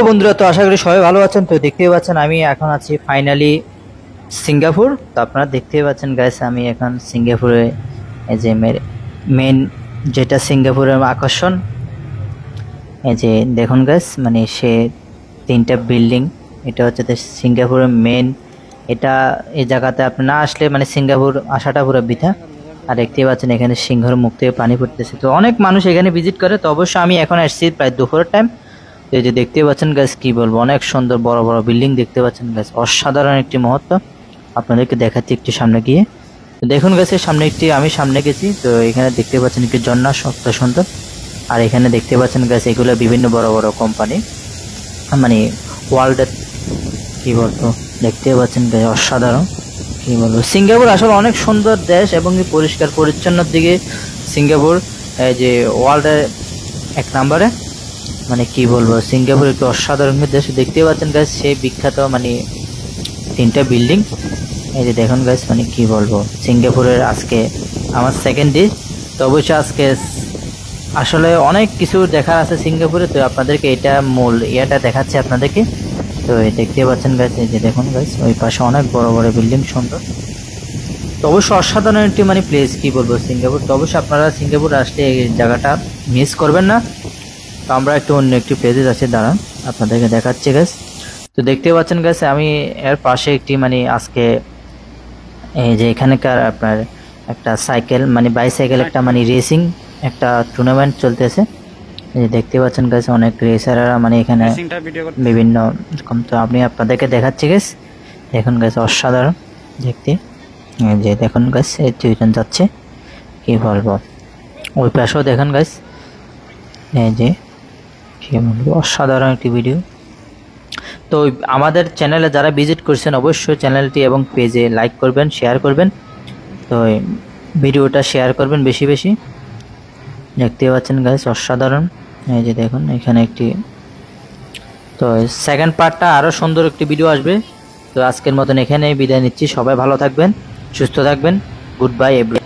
বন্ধুরা, তো আশা করি সবাই ভালো আছেন। তো দেখতেই পাচ্ছেন আমি এখন আছি ফাইনালি সিঙ্গাপুর। তো আপনারা দেখতেই পাচ্ছেন গাইস, আমি এখন সিঙ্গাপুরে, এই যে মেন যেটা সিঙ্গাপুরের আকর্ষণ, এই যে দেখুন গাইস, মানে সে তিনটা বিল্ডিং, এটা হচ্ছে সিঙ্গাপুরের মেন। এটা এই জায়গাতে আপনি না আসলে মানে সিঙ্গাপুর আসাটা পুরো বৃথা। আর দেখতেই পাচ্ছেন এখানে সিংহের মুখ থেকে পানি পড়তেছে, তো অনেক মানুষ এখানে ভিজিট করে। তো অবশ্যই আমি এখন আসছি প্রায় দুপুরের টাইম। এই যে দেখতে পাচ্ছেন গাছ, কি বলবো, অনেক সুন্দর বড় বড় বিল্ডিং দেখতে পাচ্ছেন গাছ, অসাধারণ একটি মুহূর্ত। আপনাদেরকে দেখাচ্ছি একটু সামনে গিয়ে। তো দেখুন গাছের সামনে আমি সামনে গেছি, তো এখানে দেখতে পাচ্ছেন একটি ঝর্ণা, সত্য সুন্দর। আর এখানে দেখতে পাচ্ছেন গাছ, এগুলো বিভিন্ন বড় বড় কোম্পানি, মানে ওয়ার্ল্ডের, কি বলবো, দেখতে পাচ্ছেন গাছ অসাধারণ। কি বলবো, সিঙ্গাপুর আসলে অনেক সুন্দর দেশ এবং পরিষ্কার পরিচ্ছন্নর দিকে সিঙ্গাপুর এই যে ওয়ার্ল্ডের এক নম্বরে। মানে কি বলবো, সিঙ্গাপুর একটু অসাধারণ দেশ। দেখতে পাচ্ছেন গাছ, সেই বিখ্যাত মানে তিনটা বিল্ডিং, এই যে দেখুন গাছ, মানে কি বলবো, সিঙ্গাপুরের আজকে আমার সেকেন্ড ডে। তো অবশ্যই আজকে আসলে অনেক কিছু দেখার আছে সিঙ্গাপুরে, তো আপনাদেরকে এটা মূল ইয়েটা দেখাচ্ছে আপনাদেরকে। তো দেখতে পাচ্ছেন গাছ, এই যে দেখুন গাছ, ওই পাশে অনেক বড় বড় বিল্ডিং, সুন্দর। তো অবশ্যই অসাধারণ একটি মানে প্লেস, কি বলবো, সিঙ্গাপুর। তো অবশ্যই আপনারা সিঙ্গাপুর আসলে এই জায়গাটা মিস করবেন না। তো আমরা একটু অন্য একটি প্লেসে যাচ্ছি, দাঁড়ান আপনাদেরকে দেখাচ্ছি গাছ। তো দেখতে পাচ্ছেন গাছ, আমি এর পাশে একটি মানে আজকে এই যে এখানকার আপনার একটা সাইকেল মানে বাইসাইকেল একটা মানে রেসিং একটা টুর্নামেন্ট চলতেছে। এই যে দেখতে পাচ্ছেন গাছ, অনেক রেসাররা মানে এখানে বিভিন্ন রকম। তো আমি আপনাদেরকে দেখাচ্ছি গাছ, দেখুন গাছ অসাধারণ দেখতে। এই যে দেখুন গাছ, এই দুইজন যাচ্ছে, কি বলবো, ওই পাশেও দেখুন গাছ, এই যে কি বলবো, অসাধারণ একটি ভিডিও। তো আমাদের চ্যানেলে যারা ভিজিট করছেন অবশ্যই চ্যানেলটি এবং পেজে লাইক করবেন, শেয়ার করবেন। তো ভিডিওটা শেয়ার করবেন বেশি বেশি। দেখতে পাচ্ছেন গাইস অসাধারণ, এই যে দেখুন এখানে একটি। তো সেকেন্ড পার্টটা আরও সুন্দর একটি ভিডিও আসবে। তো আজকের মতন এখানেই বিদায় নিচ্ছি, সবাই ভালো থাকবেন, সুস্থ থাকবেন, গুড বাই এভরি।